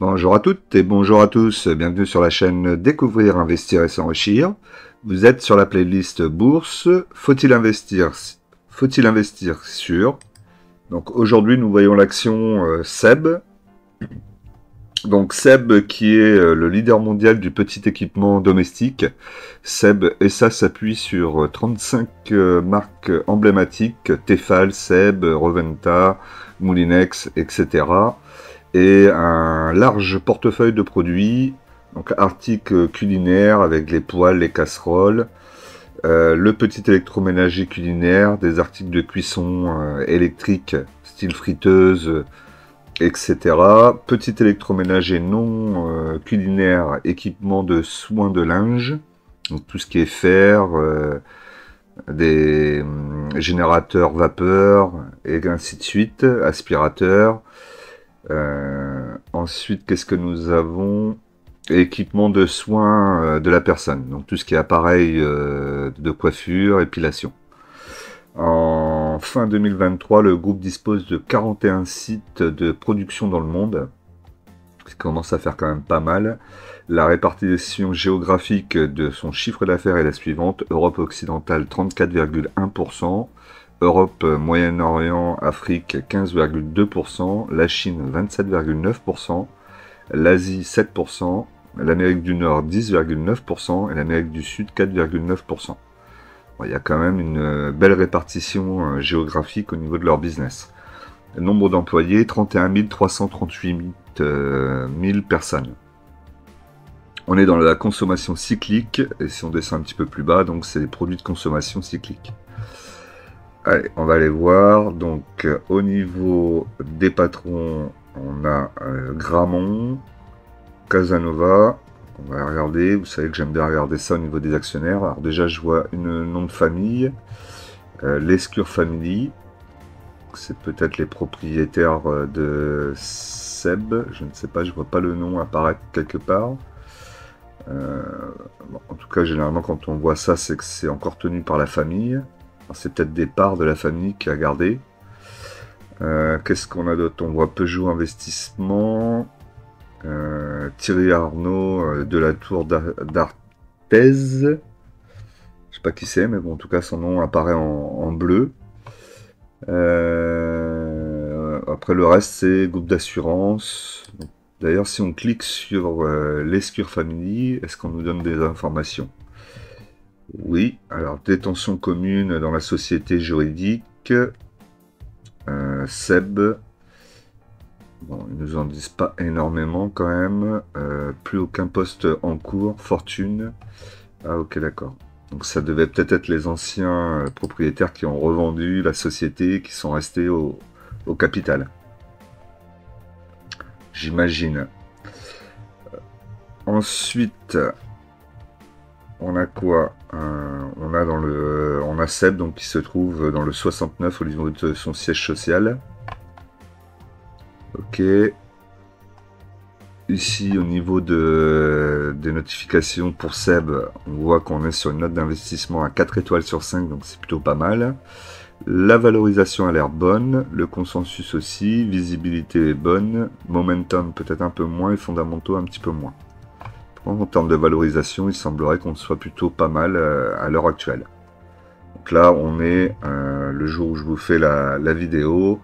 Bonjour à toutes et bonjour à tous, bienvenue sur la chaîne Découvrir, Investir et S'enrichir. Vous êtes sur la playlist Bourse, faut-il investir sur? Donc aujourd'hui nous voyons l'action SEB. Donc SEB qui est le leader mondial du petit équipement domestique. SEB et ça s'appuie sur 35 marques emblématiques, Tefal, SEB, Reventa, Moulinex, etc. Et un large portefeuille de produits, donc articles culinaires avec les poêles, les casseroles, le petit électroménager culinaire, des articles de cuisson électrique, style friteuse, etc. Petit électroménager non culinaire, équipement de soins de linge, donc tout ce qui est fer, des générateurs vapeur, et ainsi de suite, aspirateurs. Ensuite, qu'est-ce que nous avons? Équipement de soins de la personne, donc tout ce qui est appareil de coiffure, épilation. En fin 2023, le groupe dispose de 41 sites de production dans le monde, ce qui commence à faire quand même pas mal. La répartition géographique de son chiffre d'affaires est la suivante: Europe occidentale 34,1%, Europe, Moyen-Orient, Afrique 15,2%, la Chine 27,9%, l'Asie 7%, l'Amérique du Nord 10,9% et l'Amérique du Sud 4,9%. Bon, il y a quand même une belle répartition géographique au niveau de leur business. Le nombre d'employés, 31 338 000 personnes. On est dans la consommation cyclique, et si on descend un petit peu plus bas, donc c'est les produits de consommation cyclique. Allez, on va aller voir. Donc, au niveau des patrons, on a Gramont, Casanova. On va regarder. Vous savez que j'aime bien regarder ça au niveau des actionnaires. Alors déjà, je vois une nom de famille, Lescure Family. C'est peut-être les propriétaires de SEB. Je ne sais pas, je vois pas le nom apparaître quelque part. Bon, en tout cas, généralement, quand on voit ça, c'est que c'est encore tenu par la famille. C'est peut-être des parts de la famille qui a gardé. Qu'est-ce qu'on a d'autre? On voit Peugeot Investissement, Thierry Arnaud de la Tour d'Arthez. Je sais pas qui c'est, mais bon, en tout cas, son nom apparaît en bleu. Après, le reste, c'est groupe d'assurance. D'ailleurs, si on clique sur l'Escure Family, est-ce qu'on nous donne des informations? Oui, alors détention commune dans la société juridique, SEB, bon, ils nous en disent pas énormément quand même, plus aucun poste en cours, fortune, ah ok d'accord, donc ça devait peut-être être les anciens propriétaires qui ont revendu la société, qui sont restés au capital, j'imagine. Ensuite, on a quoi? On a SEB donc, qui se trouve dans le 69 au niveau de son siège social. Ok. Ici, au niveau des notifications pour SEB, on voit qu'on est sur une note d'investissement à 4 étoiles sur 5, donc c'est plutôt pas mal. La valorisation a l'air bonne, le consensus aussi, visibilité est bonne, momentum peut-être un peu moins et fondamentaux un petit peu moins. En termes de valorisation, il semblerait qu'on soit plutôt pas mal à l'heure actuelle. Donc là, on est, le jour où je vous fais la vidéo,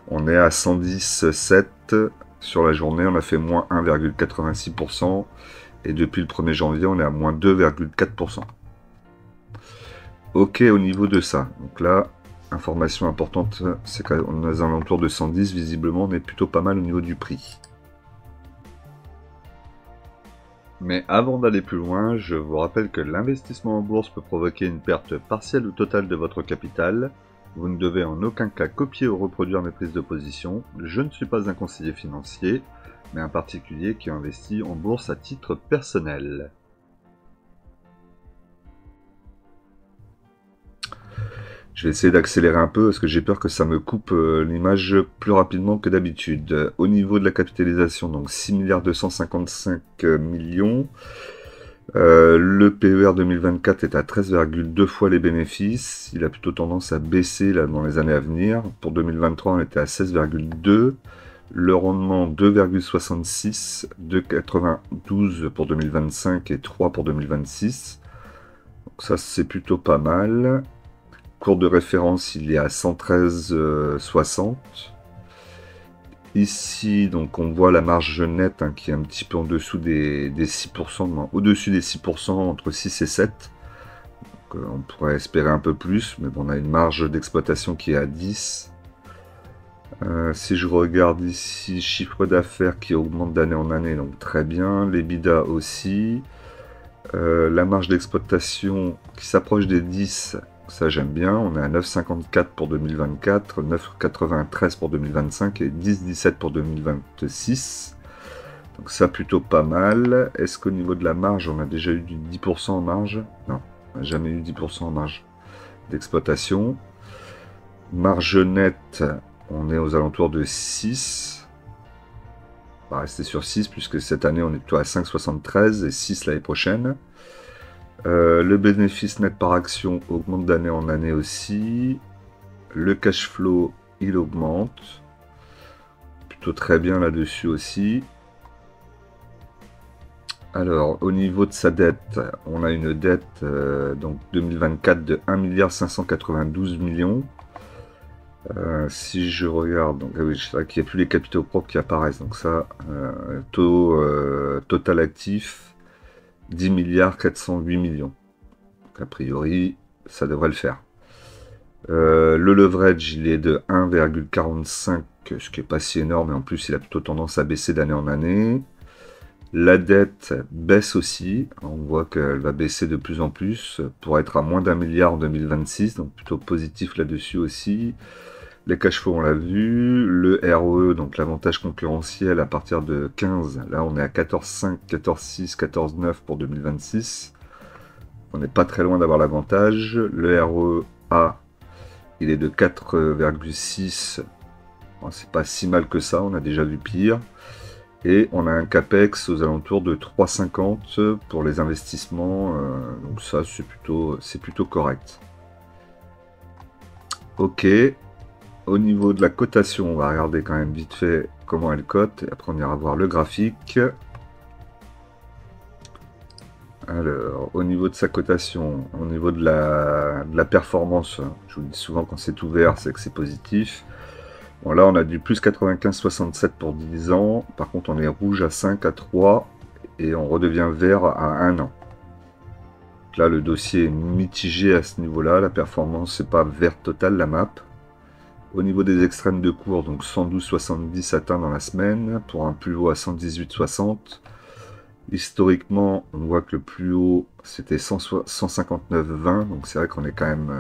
on est à 110,7 sur la journée, on a fait moins 1,86%, et depuis le 1er janvier, on est à moins 2,4%. Ok, au niveau de ça, donc là, information importante, c'est qu'on est à l'entour de 110, visiblement, on est plutôt pas mal au niveau du prix. Mais avant d'aller plus loin, je vous rappelle que l'investissement en bourse peut provoquer une perte partielle ou totale de votre capital. Vous ne devez en aucun cas copier ou reproduire mes prises de position. Je ne suis pas un conseiller financier, mais un particulier qui investit en bourse à titre personnel. Je vais essayer d'accélérer un peu parce que j'ai peur que ça me coupe l'image plus rapidement que d'habitude. Au niveau de la capitalisation, donc 6 millions. Le PER 2024 est à 13,2 fois les bénéfices. Il a plutôt tendance à baisser là, dans les années à venir. Pour 2023, on était à 16,2. Le rendement 2,66, 2,92 pour 2025 et 3 pour 2026. Donc ça c'est plutôt pas mal. Cours de référence il est à 113,60. Ici donc on voit la marge nette hein, qui est un petit peu en dessous des 6%, au-dessus des 6%, entre 6 et 7. Donc, on pourrait espérer un peu plus, mais bon, on a une marge d'exploitation qui est à 10. Si je regarde ici, chiffre d'affaires qui augmente d'année en année, donc très bien. L'EBITDA aussi. La marge d'exploitation qui s'approche des 10, ça j'aime bien. On est à 9,54 pour 2024, 9,93 pour 2025 et 10,17 pour 2026. Donc ça plutôt pas mal. Est-ce qu'au niveau de la marge, on a déjà eu du 10% en marge? Non, on n'a jamais eu 10% en marge d'exploitation. Marge nette, on est aux alentours de 6. On va rester sur 6 puisque cette année on est plutôt à 5,73 et 6 l'année prochaine. Le bénéfice net par action augmente d'année en année aussi. Le cash flow il augmente. Plutôt très bien là-dessus aussi. Alors au niveau de sa dette, on a une dette donc 2024 de 1,592 milliards. Si je regarde, donc oui, c'est vrai qu'il n'y a plus les capitaux propres qui apparaissent, donc ça, total actif 10 milliards 408 millions. Donc, a priori, ça devrait le faire. Le leverage, il est de 1,45, ce qui n'est pas si énorme, et en plus, il a plutôt tendance à baisser d'année en année. La dette baisse aussi, on voit qu'elle va baisser de plus en plus pour être à moins d'1 milliard en 2026, donc plutôt positif là-dessus aussi. Les cash flows, on l'a vu. Le ROE, donc l'avantage concurrentiel à partir de 15. Là, on est à 14,5, 14,6, 14,9 pour 2026. On n'est pas très loin d'avoir l'avantage. Le ROE A, il est de 4,6. Bon, c'est pas si mal que ça, on a déjà vu pire. Et on a un CAPEX aux alentours de 3,50 pour les investissements. Donc ça, c'est plutôt correct. Ok. Au niveau de la cotation, on va regarder quand même vite fait comment elle cote. Et après, on ira voir le graphique. Alors, au niveau de sa cotation, au niveau de la performance, je vous dis souvent quand c'est ouvert, c'est que c'est positif. Bon, là, on a du plus 95,67 pour 10 ans. Par contre, on est rouge à 5, à 3. Et on redevient vert à 1 an. Donc là, le dossier est mitigé à ce niveau-là. La performance, c'est pas vert total, la map. Au niveau des extrêmes de cours, donc 112,70 atteint dans la semaine, pour un plus haut à 118,60. Historiquement, on voit que le plus haut, c'était 159,20, donc c'est vrai qu'on est quand même...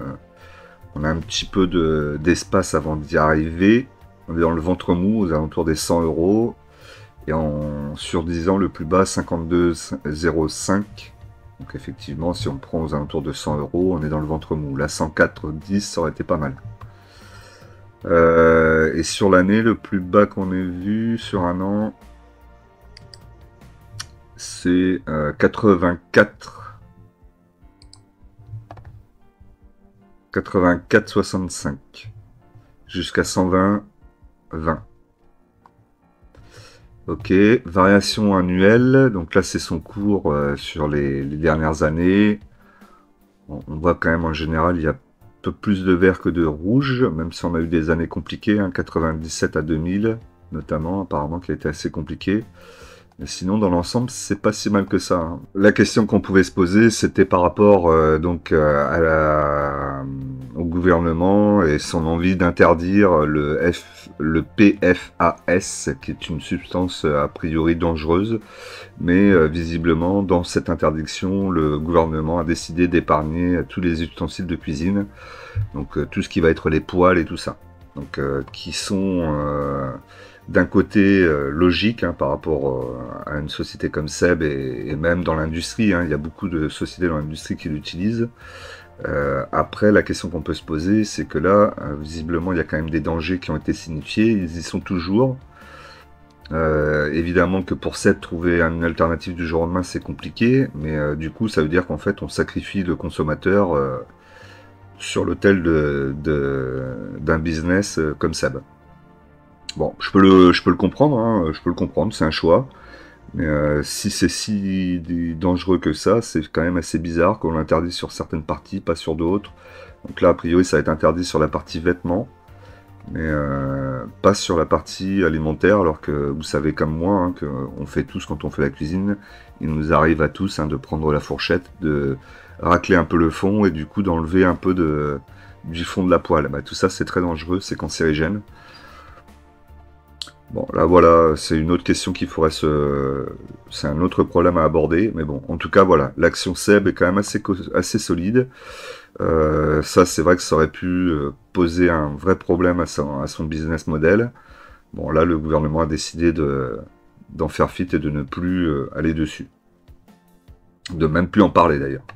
on a un petit peu d'espace avant d'y arriver. On est dans le ventre mou, aux alentours des 100 €. Et sur 10 ans, le plus bas, 52,05. Donc effectivement, si on prend aux alentours de 100 €, on est dans le ventre mou. Là, 104,10, ça aurait été pas mal. Et sur l'année, le plus bas qu'on ait vu sur un an, c'est 84,65 jusqu'à 120,20. Ok, variation annuelle, donc là c'est son cours sur les dernières années. On voit quand même en général il y a peu plus de vert que de rouge, même si on a eu des années compliquées, hein, 97 à 2000 notamment, apparemment qui a été assez compliqué. Mais sinon, dans l'ensemble, c'est pas si mal que ça, hein. La question qu'on pouvait se poser, c'était par rapport au gouvernement et son envie d'interdire le PFAS, qui est une substance a priori dangereuse. Mais visiblement, dans cette interdiction, le gouvernement a décidé d'épargner tous les ustensiles de cuisine, donc tout ce qui va être les poêles et tout ça, donc qui sont d'un côté logique hein, par rapport à une société comme Seb et même dans l'industrie, hein, il y a beaucoup de sociétés dans l'industrie qui l'utilisent. Après, la question qu'on peut se poser, c'est que là, visiblement, il y a quand même des dangers qui ont été signifiés, ils y sont toujours. Évidemment que pour Seb, trouver une alternative du jour au lendemain, c'est compliqué, mais du coup, ça veut dire qu'en fait, on sacrifie le consommateur sur l'autel d'un business comme Seb. Bon, je peux le comprendre, hein, je peux le comprendre, c'est un choix. Mais si c'est si dangereux que ça, c'est quand même assez bizarre qu'on l'interdise sur certaines parties, pas sur d'autres. Donc là, a priori, ça va être interdit sur la partie vêtements, mais pas sur la partie alimentaire, alors que vous savez comme moi, hein, qu'on fait tous quand on fait la cuisine, il nous arrive à tous, hein, de prendre la fourchette, de racler un peu le fond et du coup d'enlever un peu du fond de la poêle. Bah, tout ça, c'est très dangereux, c'est cancérigène. Bon, là voilà, c'est une autre question qu'il faudrait se... C'est un autre problème à aborder, mais bon, en tout cas, voilà, l'action SEB est quand même assez solide. Ça, c'est vrai que ça aurait pu poser un vrai problème à son business model. Bon, là, le gouvernement a décidé d'en faire fi et de ne plus aller dessus. De même plus en parler, d'ailleurs.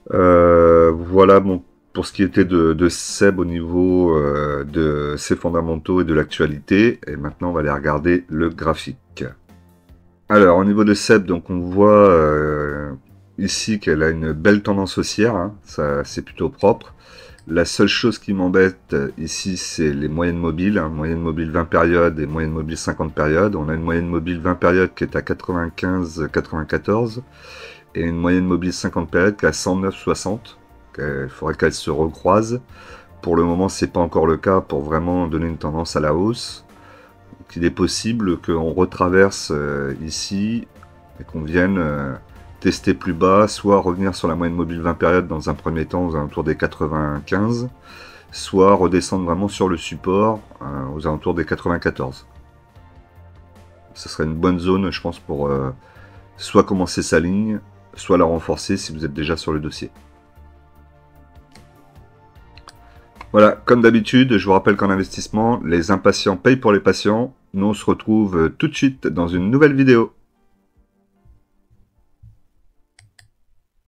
Voilà, bon, pour ce qui était de SEB au niveau de ses fondamentaux et de l'actualité. Et maintenant, on va aller regarder le graphique. Alors, au niveau de SEB, donc on voit ici qu'elle a une belle tendance haussière. Hein, ça, c'est plutôt propre. La seule chose qui m'embête ici, c'est les moyennes mobiles. Hein, moyenne mobile 20 périodes et moyenne mobile 50 périodes. On a une moyenne mobile 20 périodes qui est à 95-94. Et une moyenne mobile 50 périodes qui est à 109-60. Il faudrait qu'elles se recroisent. Pour le moment, c'est pas encore le cas pour vraiment donner une tendance à la hausse. Donc, il est possible qu'on retraverse ici et qu'on vienne tester plus bas, soit revenir sur la moyenne mobile 20 périodes dans un premier temps aux alentours des 95, soit redescendre vraiment sur le support aux alentours des 94. Ce serait une bonne zone, je pense, pour soit commencer sa ligne, soit la renforcer si vous êtes déjà sur le dossier. Voilà, comme d'habitude, je vous rappelle qu'en investissement, les impatients payent pour les patients. Nous, on se retrouve tout de suite dans une nouvelle vidéo.